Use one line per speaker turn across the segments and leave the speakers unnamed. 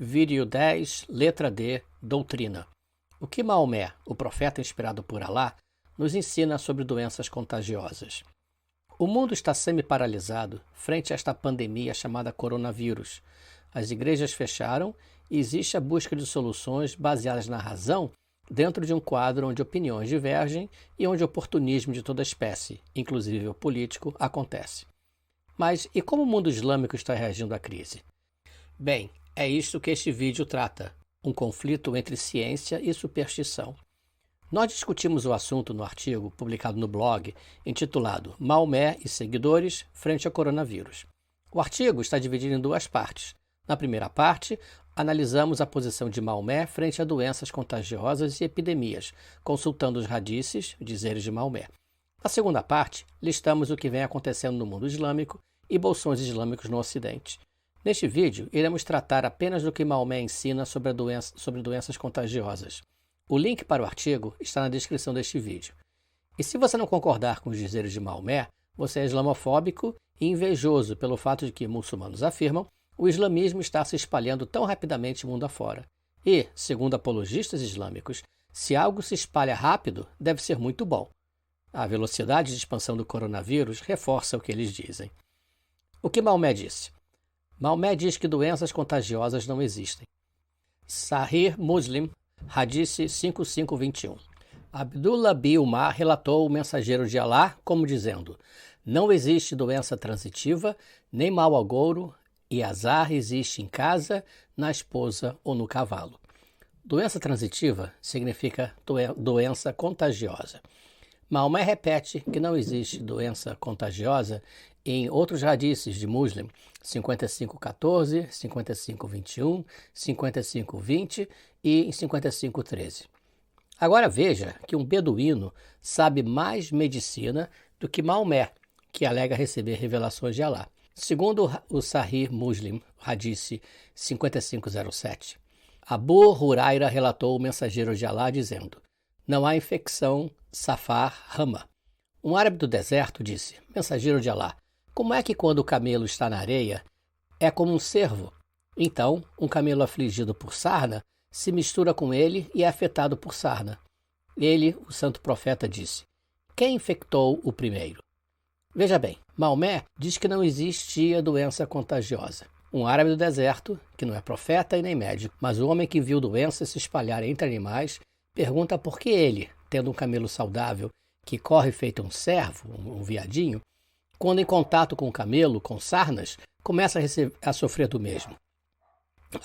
Vídeo 10, letra D, doutrina. O que Maomé, o profeta inspirado por Alá, nos ensina sobre doenças contagiosas? O mundo está semi-paralisado frente a esta pandemia chamada coronavírus. As igrejas fecharam e existe a busca de soluções baseadas na razão dentro de um quadro onde opiniões divergem e onde o oportunismo de toda espécie, inclusive o político, acontece. Mas e como o mundo islâmico está reagindo à crise? Bem, é isto que este vídeo trata, um conflito entre ciência e superstição. Nós discutimos o assunto no artigo publicado no blog, intitulado Maomé e seguidores frente ao coronavírus. O artigo está dividido em duas partes. Na primeira parte, analisamos a posição de Maomé frente a doenças contagiosas e epidemias, consultando os hadices, dizeres de Maomé. Na segunda parte, listamos o que vem acontecendo no mundo islâmico e bolsões islâmicos no Ocidente. Neste vídeo, iremos tratar apenas do que Maomé ensina sobre doenças contagiosas. O link para o artigo está na descrição deste vídeo. E se você não concordar com os dizeres de Maomé, você é islamofóbico e invejoso pelo fato de que muçulmanos afirmam o islamismo está se espalhando tão rapidamente mundo afora. E, segundo apologistas islâmicos, se algo se espalha rápido, deve ser muito bom. A velocidade de expansão do coronavírus reforça o que eles dizem. O que Maomé disse? Maomé diz que doenças contagiosas não existem. Sahih Muslim, Hadith 5521. Abdullah bin Umar relatou o mensageiro de Alá como dizendo: não existe doença transitiva, nem mau agouro, e azar existe em casa, na esposa ou no cavalo. Doença transitiva significa doença contagiosa. Maomé repete que não existe doença contagiosa em outros hadices de Muslim, 55:14, 55:21, 55:20 e em 55:13. Agora veja que um beduíno sabe mais medicina do que Maomé, que alega receber revelações de Alá. Segundo o Sahih Muslim, Hadith 5507, Abu Huraira relatou o mensageiro de Alá dizendo: não há infecção Safar Hama. Um árabe do deserto disse: mensageiro de Alá, como é que quando o camelo está na areia é como um cervo? Então, um camelo afligido por sarna se mistura com ele e é afetado por sarna. Ele, o santo profeta, disse: quem infectou o primeiro? Veja bem, Maomé diz que não existia doença contagiosa. Um árabe do deserto, que não é profeta e nem médico, mas o homem que viu doenças se espalhar entre animais, pergunta por que ele, tendo um camelo saudável que corre feito um cervo, um viadinho, quando em contato com o camelo, com sarnas, começa a sofrer do mesmo.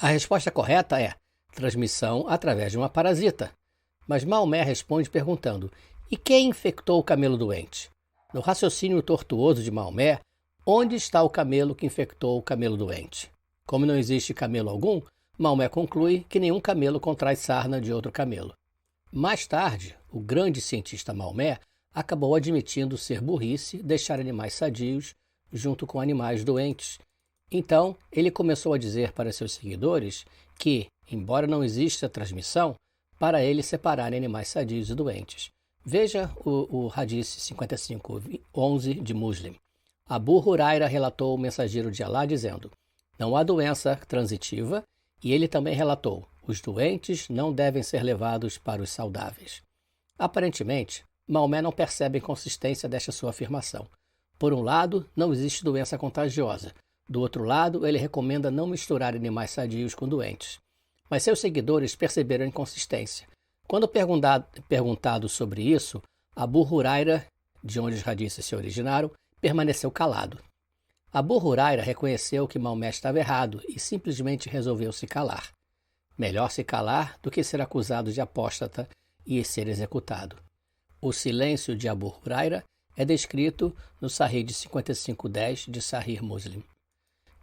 A resposta correta é transmissão através de uma parasita. Mas Maomé responde perguntando: e quem infectou o camelo doente? No raciocínio tortuoso de Maomé, onde está o camelo que infectou o camelo doente? Como não existe camelo algum, Maomé conclui que nenhum camelo contrai sarna de outro camelo. Mais tarde, o grande cientista Maomé acabou admitindo ser burrice deixar animais sadios junto com animais doentes. Então, ele começou a dizer para seus seguidores que, embora não exista transmissão, para ele separarem animais sadios e doentes. Veja o Hadith 55:11 de Muslim. Abu Huraira relatou o mensageiro de Alá dizendo: não há doença transitiva, e ele também relatou: os doentes não devem ser levados para os saudáveis. Aparentemente, Maomé não percebe a inconsistência desta sua afirmação. Por um lado, não existe doença contagiosa. Do outro lado, ele recomenda não misturar animais sadios com doentes. Mas seus seguidores perceberam a inconsistência. Quando perguntado sobre isso, Abu Huraira, de onde os hadiths se originaram, permaneceu calado. Abu Huraira reconheceu que Maomé estava errado e simplesmente resolveu se calar. Melhor se calar do que ser acusado de apóstata e ser executado. O silêncio de Abu Huraira é descrito no Sahih de 5510 de Sahih Muslim.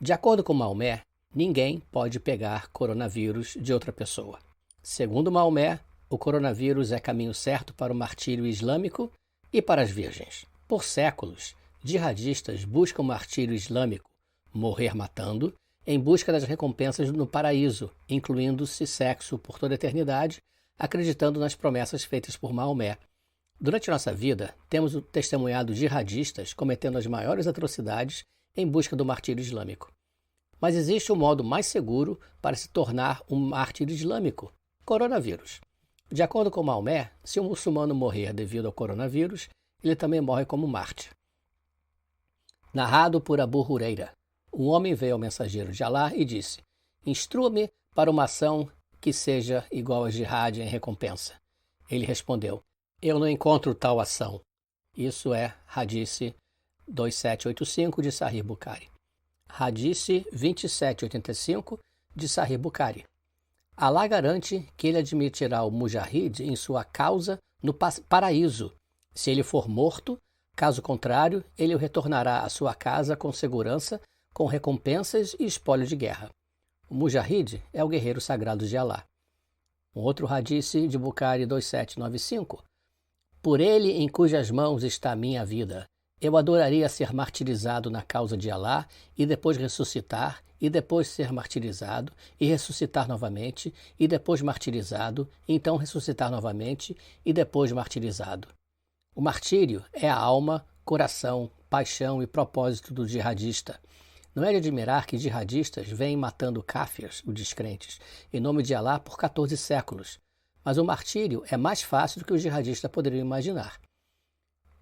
De acordo com Maomé, ninguém pode pegar coronavírus de outra pessoa. Segundo Maomé, o coronavírus é caminho certo para o martírio islâmico e para as virgens. Por séculos, jihadistas buscam o martírio islâmico, morrer matando, em busca das recompensas no paraíso, incluindo-se sexo por toda a eternidade, acreditando nas promessas feitas por Maomé. Durante nossa vida, temos testemunhado jihadistas cometendo as maiores atrocidades em busca do martírio islâmico. Mas existe um modo mais seguro para se tornar um mártir islâmico: coronavírus. De acordo com Maomé, se um muçulmano morrer devido ao coronavírus, ele também morre como mártir. Narrado por Abu Huraira. Um homem veio ao mensageiro de Alá e disse: instrua-me para uma ação que seja igual a jihad em recompensa. Ele respondeu: eu não encontro tal ação. Isso é Hadith 2785 de Sahih Bukhari. Hadith 2785 de Sahih Bukhari. Alá garante que ele admitirá o mujahid em sua causa no paraíso, se ele for morto. Caso contrário, ele o retornará à sua casa com segurança, com recompensas e espólio de guerra. O mujahid é o guerreiro sagrado de Alá. Um outro hadith de Bukhari 2795. Por ele em cujas mãos está a minha vida, eu adoraria ser martirizado na causa de Alá e depois ressuscitar, e depois ser martirizado, e ressuscitar novamente, e depois martirizado, e então ressuscitar novamente, e depois martirizado. O martírio é a alma, coração, paixão e propósito do jihadista. Não é de admirar que jihadistas vêm matando kafirs, os descrentes, em nome de Alá por 14 séculos. Mas o martírio é mais fácil do que o jihadista poderia imaginar.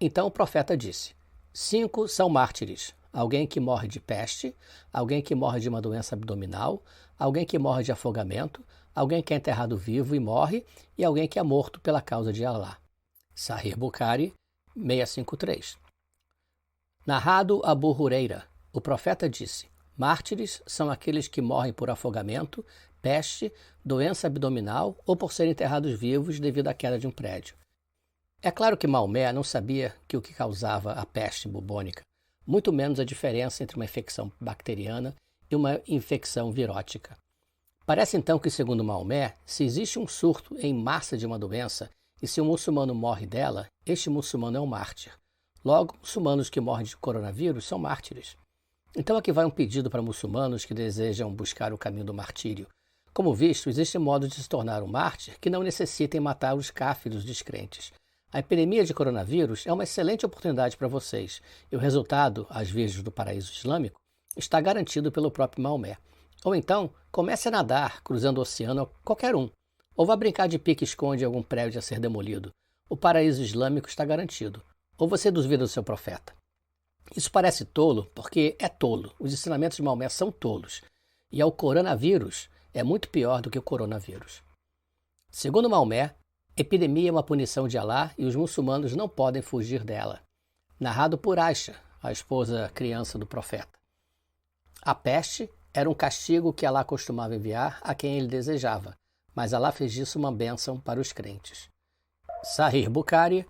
Então o profeta disse: 5 são mártires: alguém que morre de peste, alguém que morre de uma doença abdominal, alguém que morre de afogamento, alguém que é enterrado vivo e morre, e alguém que é morto pela causa de Alá. Sahih Bukhari 653. Narrado Abu Huraira. O profeta disse: mártires são aqueles que morrem por afogamento, peste, doença abdominal ou por serem enterrados vivos devido à queda de um prédio. É claro que Maomé não sabia o que causava a peste bubônica, muito menos a diferença entre uma infecção bacteriana e uma infecção virótica. Parece então que, segundo Maomé, se existe um surto em massa de uma doença e se um muçulmano morre dela, este muçulmano é um mártir. Logo, muçulmanos que morrem de coronavírus são mártires. Então aqui vai um pedido para muçulmanos que desejam buscar o caminho do martírio. Como visto, existe modo de se tornar um mártir que não necessitem matar os cáfiros descrentes. A epidemia de coronavírus é uma excelente oportunidade para vocês, e o resultado, às virgens do paraíso islâmico, está garantido pelo próprio Maomé. Ou então, comece a nadar, cruzando o oceano, qualquer um. Ou vá brincar de pique-esconde em algum prédio a ser demolido. O paraíso islâmico está garantido. Ou você duvida do seu profeta. Isso parece tolo, porque é tolo. Os ensinamentos de Maomé são tolos. E o coronavírus é muito pior do que o coronavírus. Segundo Maomé, epidemia é uma punição de Alá e os muçulmanos não podem fugir dela. Narrado por Aisha, a esposa criança do profeta. A peste era um castigo que Alá costumava enviar a quem ele desejava, mas Alá fez disso uma bênção para os crentes. Sahih Bukhari,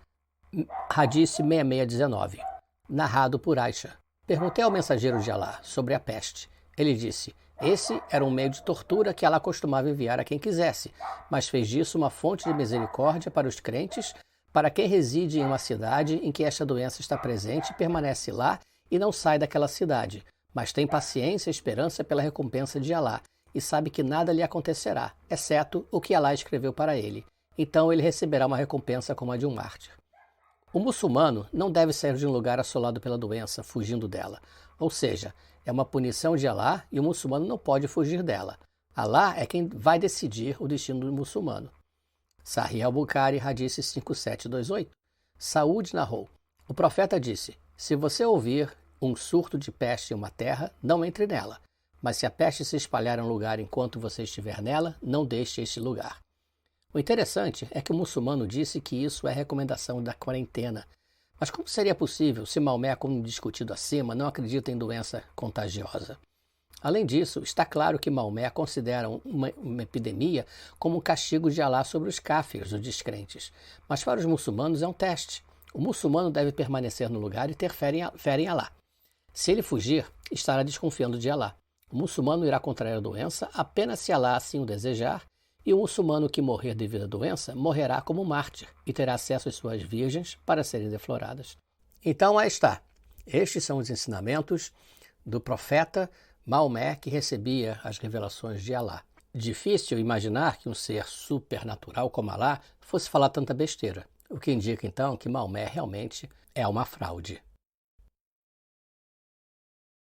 Hadith 6619. Narrado por Aisha. Perguntei ao mensageiro de Alá sobre a peste. Ele disse: esse era um meio de tortura que Alá costumava enviar a quem quisesse, mas fez disso uma fonte de misericórdia para os crentes, para quem reside em uma cidade em que esta doença está presente e permanece lá e não sai daquela cidade, mas tem paciência e esperança pela recompensa de Alá, e sabe que nada lhe acontecerá, exceto o que Alá escreveu para ele. Então ele receberá uma recompensa como a de um mártir. O muçulmano não deve sair de um lugar assolado pela doença, fugindo dela. Ou seja, é uma punição de Alá e o muçulmano não pode fugir dela. Alá é quem vai decidir o destino do muçulmano. Sahih al-Bukhari, Hadith 5728. Saúde narrou: o profeta disse: se você ouvir um surto de peste em uma terra, não entre nela. Mas se a peste se espalhar em um lugar enquanto você estiver nela, não deixe este lugar. O interessante é que o muçulmano disse que isso é recomendação da quarentena. Mas como seria possível se Maomé, como discutido acima, não acredita em doença contagiosa? Além disso, está claro que Maomé considera uma epidemia como um castigo de Alá sobre os cáfirs, os descrentes. Mas para os muçulmanos é um teste. O muçulmano deve permanecer no lugar e ter fé em Alá. Se ele fugir, estará desconfiando de Alá. O muçulmano irá contrair a doença apenas se Alá assim o desejar, e o muçulmano que morrer devido à doença morrerá como mártir e terá acesso às suas virgens para serem defloradas. Então aí está. Estes são os ensinamentos do profeta Maomé, que recebia as revelações de Alá. Difícil imaginar que um ser supernatural como Alá fosse falar tanta besteira, o que indica então que Maomé realmente é uma fraude.